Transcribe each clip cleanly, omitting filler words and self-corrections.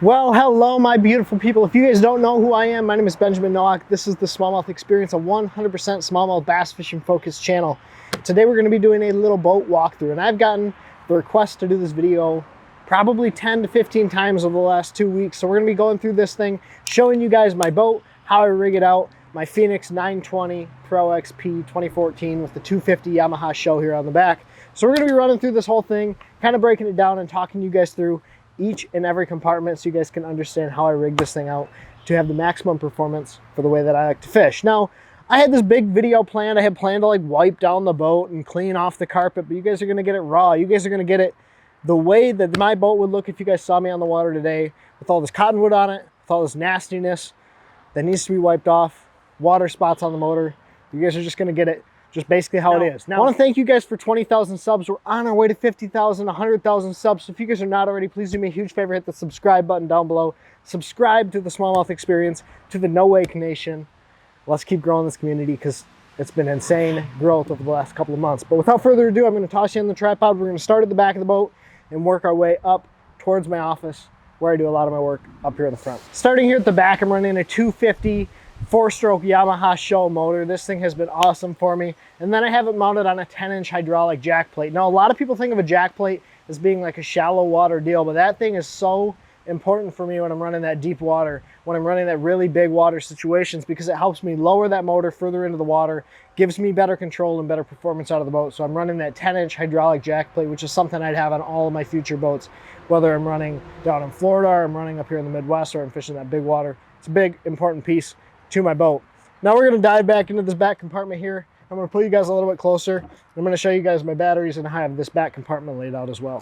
Well, hello, my beautiful people. If you guys don't know who I am, my name is Benjamin Nowak. This is the Smallmouth Experience, a 100% smallmouth bass fishing focused channel. Today we're going to be doing a little boat walkthrough, and I've gotten the request to do this video probably 10 to 15 times over the last 2 weeks. So we're going to be going through this thing, showing you guys my boat, how I rig it out, my Phoenix 920 ProXP 2014 with the 250 Yamaha show here on the back. So we're going to be running through this whole thing, kind of breaking it down and talking you guys through each and every compartment so you guys can understand how I rig this thing out to have the maximum performance for the way that I like to fish. Now, I had this big video planned. I had planned to like wipe down the boat and clean off the carpet, but you guys are going to get it raw. You guys are going to get it the way that my boat would look if you guys saw me on the water today, with all this cottonwood on it, with all this nastiness that needs to be wiped off, water spots on the motor. You guys are just going to get it just basically how it is. Now, I want to thank you guys for 20,000 subs. We're on our way to 50,000, 100,000 subs. So if you guys are not already, please do me a huge favor, hit the subscribe button down below. Subscribe to the Smallmouth Experience, to the Nowak Nation. Let's keep growing this community because it's been insane growth over the last couple of months. But without further ado, I'm going to toss you on the tripod. We're going to start at the back of the boat and work our way up towards my office where I do a lot of my work up here at the front. Starting here at the back, I'm running a 250 4-stroke Yamaha show motor. This thing has been awesome for me. And then I have it mounted on a 10-inch hydraulic jack plate. Now, a lot of people think of a jack plate as being like a shallow water deal, but that thing is so important for me when I'm running that deep water, when I'm running that really big water situations, because it helps me lower that motor further into the water, gives me better control and better performance out of the boat. So I'm running that 10-inch hydraulic jack plate, which is something I'd have on all of my future boats, whether I'm running down in Florida or I'm running up here in the Midwest or I'm fishing that big water. It's a big, important piece to my boat. Now we're going to dive back into this back compartment here. I'm going to pull you guys a little bit closer. I'm going to show you guys my batteries and how I have this back compartment laid out as well.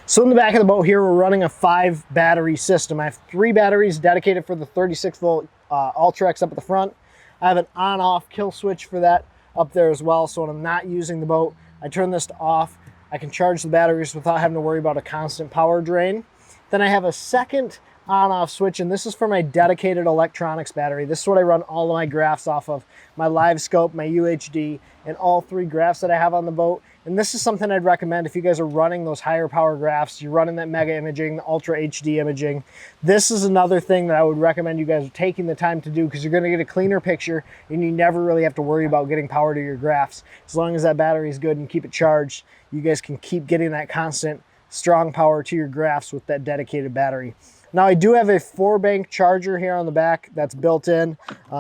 So in the back of the boat here, we're running a 5 battery system. I have 3 batteries dedicated for the 36 volt Ultrex up at the front. I have an on-off kill switch for that up there as well. So when I'm not using the boat, I turn this to off. I can charge the batteries without having to worry about a constant power drain. Then I have a second on-off switch, and this is for my dedicated electronics battery. This is what I run all of my graphs off of, my live scope, my UHD, and all 3 graphs that I have on the boat. And this is something I'd recommend if you guys are running those higher power graphs, you're running that mega imaging, the ultra HD imaging. This is another thing that I would recommend you guys taking the time to do, because you're going to get a cleaner picture and you never really have to worry about getting power to your graphs. As long as that battery is good and keep it charged, you guys can keep getting that constant strong power to your graphs with that dedicated battery. Now, I do have a 4-bank charger here on the back that's built in.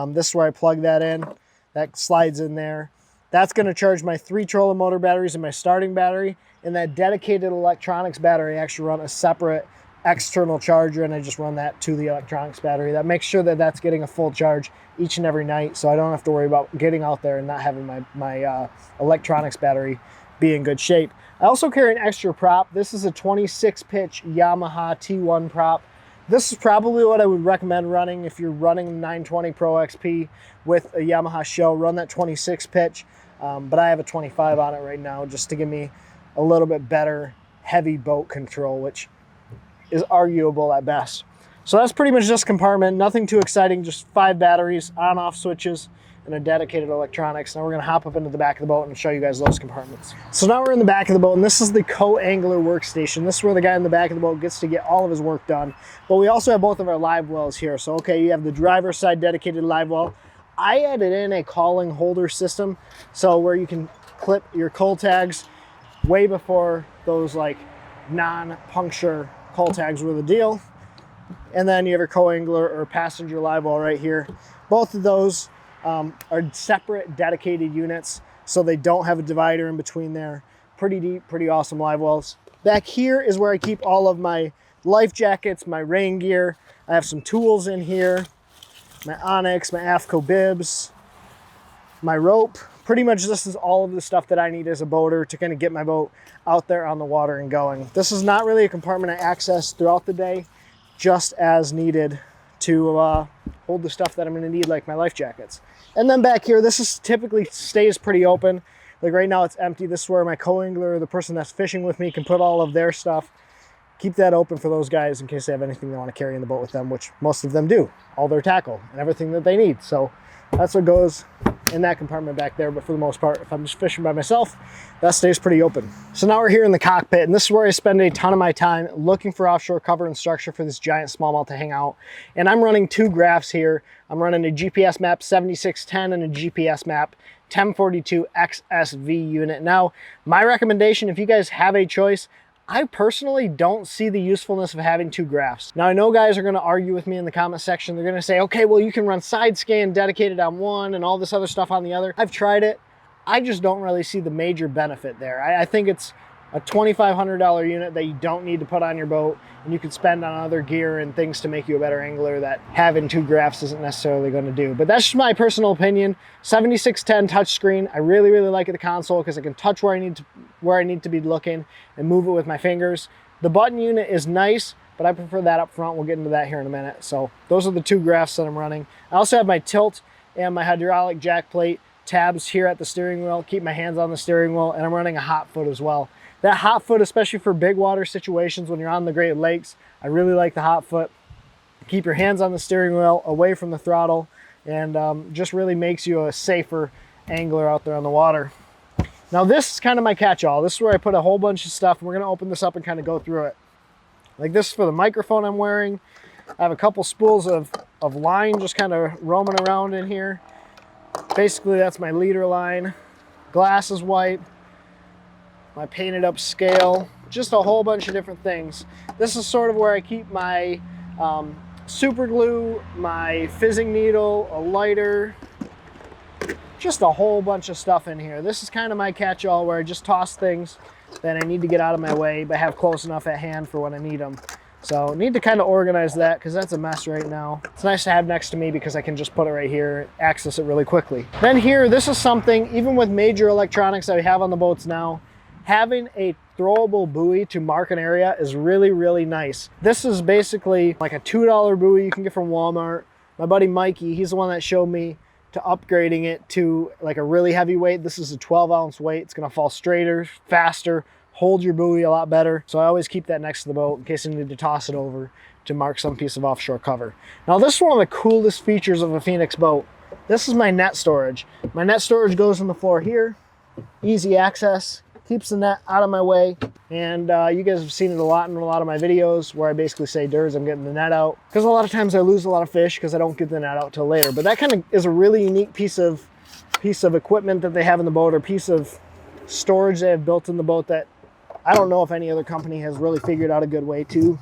This is where I plug that in. That slides in there. That's going to charge my 3 trolling motor batteries and my starting battery. And that dedicated electronics battery, I actually run a separate external charger, and I just run that to the electronics battery. That makes sure that that's getting a full charge each and every night, so I don't have to worry about getting out there and not having my electronics battery be in good shape. I also carry an extra prop. This is a 26-pitch Yamaha T1 prop. This is probably what I would recommend running if you're running the 920 Pro XP with a Yamaha show. Run that 26 pitch, but I have a 25 on it right now just to give me a little bit better heavy boat control, which is arguable at best. So that's pretty much just compartment. Nothing too exciting, just 5 batteries, on-off switches, and a dedicated electronics. Now we're going to hop up into the back of the boat and show you guys those compartments. So now we're in the back of the boat, and this is the Coangler Workstation. This is where the guy in the back of the boat gets to get all of his work done. But we also have both of our live wells here. So okay, you have the driver's side dedicated live well. I added in a calling holder system, so where you can clip your cull tags way before those like non-puncture cull tags were the deal. And then you have your Coangler or passenger live well right here. Both of those are separate dedicated units, so they don't have a divider in between there. Pretty deep, pretty awesome live wells. Back here is where I keep all of my life jackets, my rain gear. I have some tools in here, my Onyx, my AFCO bibs, my rope. Pretty much this is all of the stuff that I need as a boater to kind of get my boat out there on the water and going. This is not really a compartment I access throughout the day, just as needed to hold the stuff that I'm going to need, like my life jackets. And then back here, this is typically stays pretty open. Like right now it's empty. This is where my co-angler, the person that's fishing with me, can put all of their stuff. Keep that open for those guys in case they have anything they want to carry in the boat with them, which most of them do. All their tackle and everything that they need. So that's what goes in that compartment back there, but for the most part, if I'm just fishing by myself, that stays pretty open. So now we're here in the cockpit, and this is where I spend a ton of my time looking for offshore cover and structure for this giant smallmouth to hang out. And I'm running 2 graphs here. I'm running a GPS map 7610 and a GPS map 1042 XSV unit. Now, my recommendation, if you guys have a choice, I personally don't see the usefulness of having 2 graphs. Now, I know guys are going to argue with me in the comment section. They're going to say, okay, well, you can run side scan dedicated on one and all this other stuff on the other. I've tried it. I just don't really see the major benefit there. I think it's a $2,500 unit that you don't need to put on your boat, and you could spend on other gear and things to make you a better angler that having 2 graphs isn't necessarily going to do. But that's just my personal opinion. 7610 touchscreen. I really, really like the console because I can touch where I need to be looking and move it with my fingers. The button unit is nice, but I prefer that up front. We'll get into that here in a minute. So those are the 2 graphs that I'm running. I also have my tilt and my hydraulic jack plate tabs here at the steering wheel. Keep my hands on the steering wheel, and I'm running a hot foot as well. That hot foot, especially for big water situations when you're on the Great Lakes, I really like the hot foot. Keep your hands on the steering wheel, away from the throttle, and just really makes you a safer angler out there on the water. Now this is kind of my catch-all. This is where I put a whole bunch of stuff. We're gonna open this up and kind of go through it. Like this is for the microphone I'm wearing. I have a couple spools of line just kind of roaming around in here. Basically, that's my leader line. Glass is white. My painted up scale, just a whole bunch of different things. This is sort of where I keep my super glue, my fizzing needle, a lighter, just a whole bunch of stuff in here. This is kind of my catch-all where I just toss things that I need to get out of my way, but have close enough at hand for when I need them. So need to kind of organize that because that's a mess right now. It's nice to have next to me because I can just put it right here, access it really quickly. Then here, this is something, even with major electronics that we have on the boats now, having a throwable buoy to mark an area is really, really nice. This is basically like a $2 buoy you can get from Walmart. My buddy Mikey, he's the one that showed me to upgrading it to like a really heavy weight. This is a 12-ounce weight. It's gonna fall straighter, faster, hold your buoy a lot better. So I always keep that next to the boat in case I need to toss it over to mark some piece of offshore cover. Now this is one of the coolest features of a Phoenix boat. This is my net storage. My net storage goes on the floor here, easy access. Keeps the net out of my way, and you guys have seen it a lot in a lot of my videos where I basically say, "Durs, I'm getting the net out," because a lot of times I lose a lot of fish because I don't get the net out till later. But that kind of is a really unique piece of equipment that they have in the boat, or piece of storage they have built in the boat that I don't know if any other company has really figured out a good way to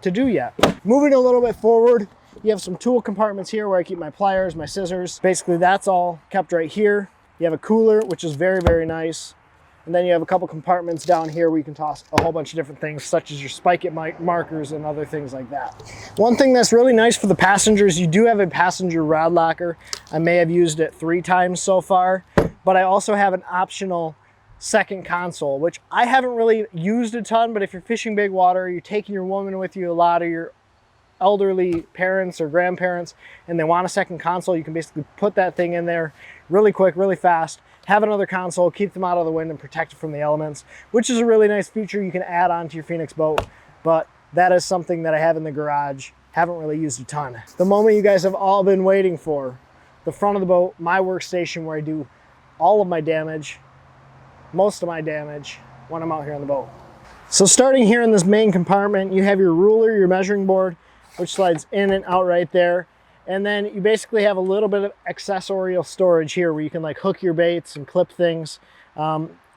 do yet. Moving a little bit forward, you have some tool compartments here where I keep my pliers, my scissors. Basically, that's all kept right here. You have a cooler, which is very, very nice. And then you have a couple compartments down here where you can toss a whole bunch of different things, such as your spike it markers and other things like that. One thing that's really nice for the passengers, you do have a passenger rod locker. I may have used it 3 times so far, but I also have an optional second console, which I haven't really used a ton, but if you're fishing big water, you're taking your woman with you a lot, or your elderly parents or grandparents, and they want a second console, you can basically put that thing in there really quick, really fast, have another console, keep them out of the wind and protect it from the elements, which is a really nice feature you can add on to your Phoenix boat. But that is something that I have in the garage, haven't really used a ton. The moment you guys have all been waiting for, the front of the boat, my workstation where I do all of my damage, most of my damage when I'm out here on the boat. So starting here in this main compartment, you have your ruler, your measuring board, which slides in and out right there. And then you basically have a little bit of accessorial storage here where you can like hook your baits and clip things,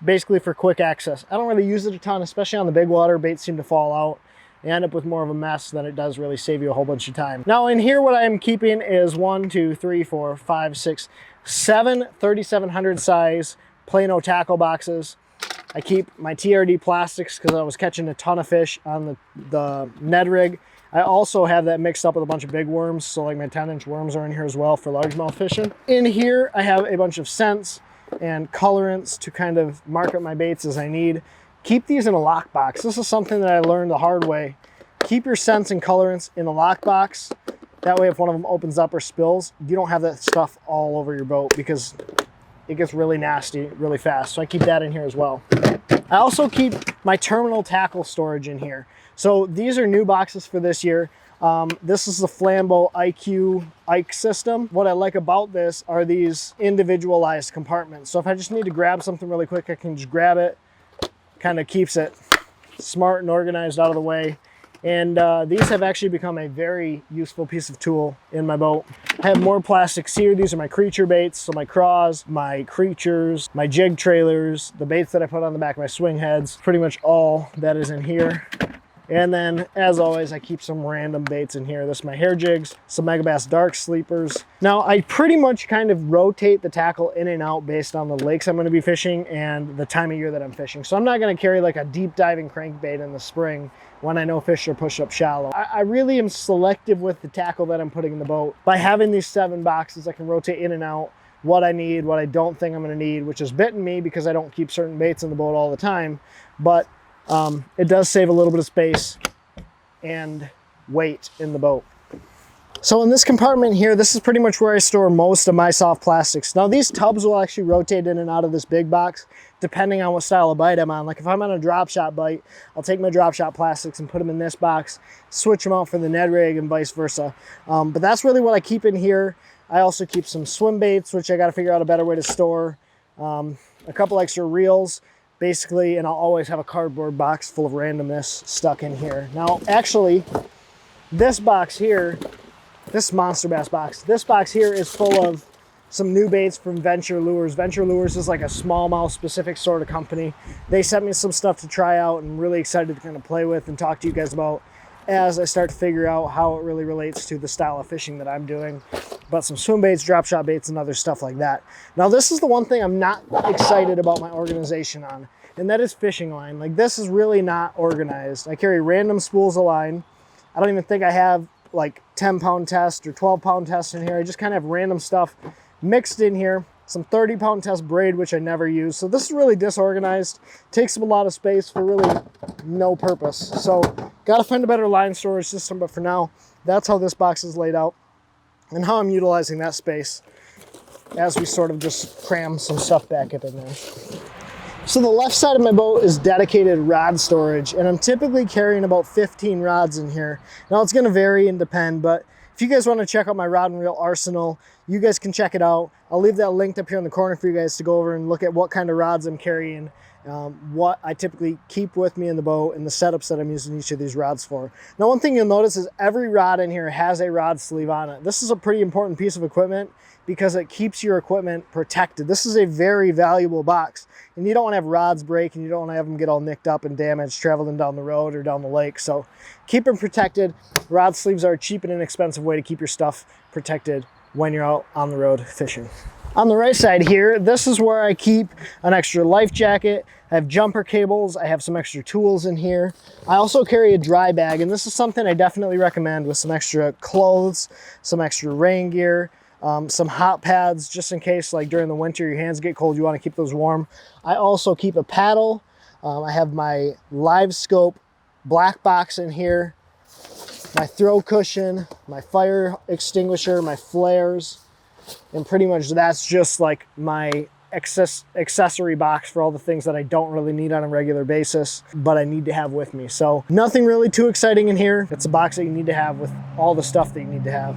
basically for quick access. I don't really use it a ton, especially on the big water. Baits seem to fall out. You end up with more of a mess than it does really save you a whole bunch of time. Now in here, what I'm keeping is 1, 2, 3, 4, 5, 6, 7 3700 size Plano tackle boxes. I keep my TRD plastics because I was catching a ton of fish on the Ned rig. I also have that mixed up with a bunch of big worms, so like my 10-inch worms are in here as well for largemouth fishing. In here, I have a bunch of scents and colorants to kind of mark up my baits as I need. Keep these in a lockbox. This is something that I learned the hard way. Keep your scents and colorants in a lockbox. That way, if one of them opens up or spills, you don't have that stuff all over your boat because it gets really nasty really fast. So I keep that in here as well. I also keep my terminal tackle storage in here. So these are new boxes for this year. This is the Flambeau IQ Ike system. What I like about this are these individualized compartments. So if I just need to grab something really quick, I can just grab it. Kind of keeps it smart and organized out of the way. And these have actually become a very useful piece of tool in my boat. I have more plastics here. These are my creature baits, so my craws, my creatures, my jig trailers, the baits that I put on the back of my swing heads, pretty much all that is in here. And then, as always, I keep some random baits in here. This is my hair jigs, some Megabass Dark Sleepers. Now, I pretty much kind of rotate the tackle in and out based on the lakes I'm gonna be fishing and the time of year that I'm fishing. So I'm not gonna carry like a deep diving crankbait in the spring when I know fish are pushed up shallow. I really am selective with the tackle that I'm putting in the boat. By having these 7 boxes, I can rotate in and out what I need, what I don't think I'm gonna need, which has bitten me because I don't keep certain baits in the boat all the time. But it does save a little bit of space and weight in the boat. So in this compartment here, this is pretty much where I store most of my soft plastics. Now these tubs will actually rotate in and out of this big box depending on what style of bite I'm on. Like if I'm on a drop shot bite, I'll take my drop shot plastics and put them in this box, switch them out for the Ned rig and vice versa. But that's really what I keep in here. I also keep some swim baits, which I got to figure out a better way to store. A couple extra reels. Basically, and I'll always have a cardboard box full of randomness stuck in here. Now, actually, this box here, this Monster Bass box, this box here is full of some new baits from Venture Lures. Venture Lures is like a smallmouth specific sort of company. They sent me some stuff to try out and I'm really excited to kind of play with and talk to you guys about as I start to figure out how it really relates to the style of fishing that I'm doing. But some swim baits, drop shot baits, and other stuff like that. Now this is the one thing I'm not excited about my organization on, and that is fishing line. Like this is really not organized. I carry random spools of line. I don't even think I have like 10-pound test or 12-pound test in here. I just kind of have random stuff mixed in here. Some 30-pound test braid, which I never use. So this is really disorganized. Takes up a lot of space for really no purpose. So gotta find a better line storage system, but for now, that's how this box is laid out and how I'm utilizing that space as we sort of just cram some stuff back up in there. So the left side of my boat is dedicated rod storage, and I'm typically carrying about 15 rods in here. Now it's gonna vary and depend, but if you guys wanna check out my rod and reel arsenal, you guys can check it out. I'll leave that linked up here in the corner for you guys to go over and look at what kind of rods I'm carrying, what I typically keep with me in the boat, and the setups that I'm using each of these rods for. Now, one thing you'll notice is every rod in here has a rod sleeve on it. This is a pretty important piece of equipment because it keeps your equipment protected. This is a very valuable box, and you don't want to have rods break and you don't want to have them get all nicked up and damaged traveling down the road or down the lake. So keep them protected. Rod sleeves are a cheap and inexpensive way to keep your stuff protected when you're out on the road fishing. On the right side here, this is where I keep an extra life jacket. I have jumper cables. I have some extra tools in here. I also carry a dry bag, and this is something I definitely recommend with some extra clothes, some extra rain gear, some hot pads, just in case like during the winter your hands get cold, you want to keep those warm. I also keep a paddle. I have my live scope black box in here, my throw cushion, my fire extinguisher, my flares, and pretty much that's just like my accessory box for all the things that I don't really need on a regular basis, but I need to have with me. So nothing really too exciting in here. It's a box that you need to have with all the stuff that you need to have.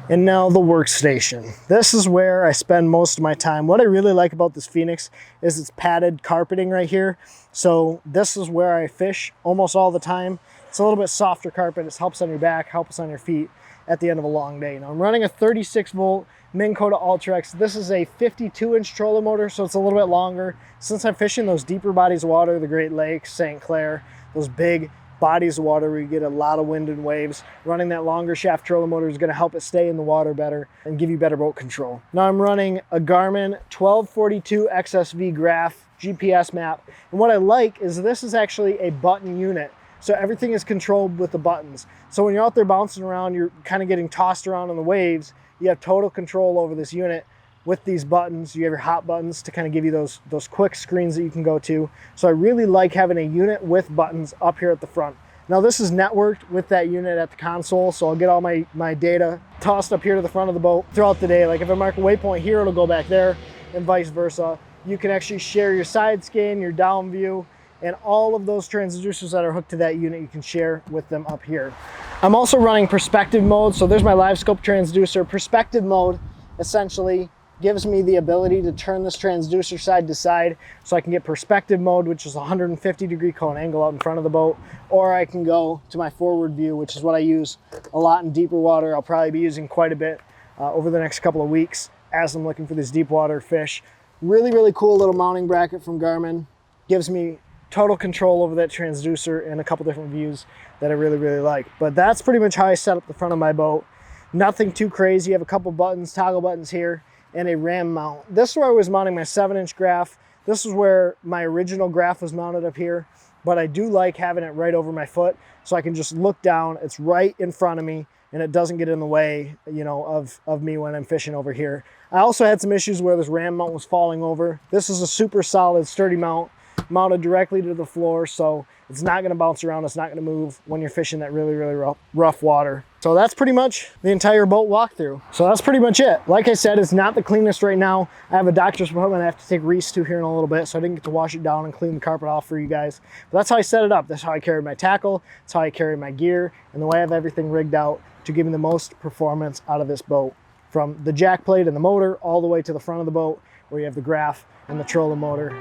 And now the workstation. This is where I spend most of my time. What I really like about this Phoenix is its padded carpeting right here. So this is where I fish almost all the time. It's a little bit softer carpet. It helps on your back, helps on your feet at the end of a long day. Now I'm running a 36 volt Minn Kota Ultrex. This is a 52-inch trolling motor, so it's a little bit longer. Since I'm fishing those deeper bodies of water, the Great Lakes, St. Clair, those big bodies of water where you get a lot of wind and waves, running that longer shaft trolling motor is going to help it stay in the water better and give you better boat control. Now I'm running a Garmin 1242 XSV Graph GPS map, and what I like is this is actually a button unit. So everything is controlled with the buttons. So when you're out there bouncing around, you're kind of getting tossed around on the waves, you have total control over this unit with these buttons. You have your hot buttons to kind of give you those quick screens that you can go to. So I really like having a unit with buttons up here at the front. Now this is networked with that unit at the console, so I'll get all my data tossed up here to the front of the boat throughout the day. Like if I mark a waypoint here, it'll go back there and vice versa. You can actually share your side scan, your down view, and all of those transducers that are hooked to that unit, you can share with them up here. I'm also running perspective mode. So there's my live scope transducer. Perspective mode essentially gives me the ability to turn this transducer side to side, so I can get perspective mode, which is 150-degree cone angle out in front of the boat, or I can go to my forward view, which is what I use a lot in deeper water. I'll probably be using quite a bit over the next couple of weeks as I'm looking for these deep water fish. Really, really cool little mounting bracket from GARMIN. Gives me total control over that transducer in a couple different views that I really, really like. But that's pretty much how I set up the front of my boat. Nothing too crazy. You have a couple buttons, toggle buttons here, and a ram mount. This is where I was mounting my 7-inch graph. This is where my original graph was mounted up here, but I do like having it right over my foot so I can just look down. It's right in front of me and it doesn't get in the way, you know, of me when I'm fishing over here. I also had some issues where this ram mount was falling over. This is a super solid, sturdy mount, mounted directly to the floor, so it's not going to bounce around, it's not going to move when you're fishing that really, really rough water. So that's pretty much the entire boat walkthrough. So that's pretty much it. Like I said, it's not the cleanest right now. I have a doctor's appointment I have to take Reese to here in a little bit, so I didn't get to wash it down and clean the carpet off for you guys. But that's how I set it up. That's how I carry my tackle, that's how I carry my gear, and the way I have everything rigged out to give me the most performance out of this boat. From the jack plate and the motor all the way to the front of the boat where you have the graph and the trolling motor.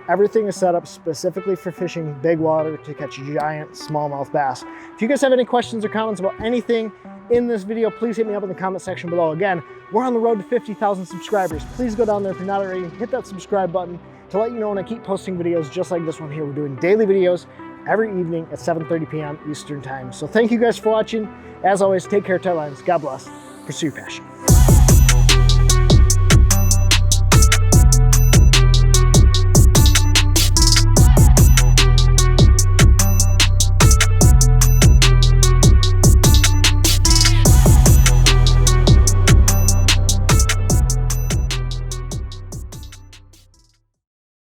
Everything is set up specifically for fishing big water to catch giant smallmouth bass. If you guys have any questions or comments about anything in this video, please hit me up in the comment section below. Again, we're on the road to 50,000 subscribers. Please go down there if you're not already, hit that subscribe button to let you know when I keep posting videos just like this one here. We're doing daily videos every evening at 7:30 p.m. Eastern time. So thank you guys for watching. As always, take care, tight lines. God bless. Pursue your passion.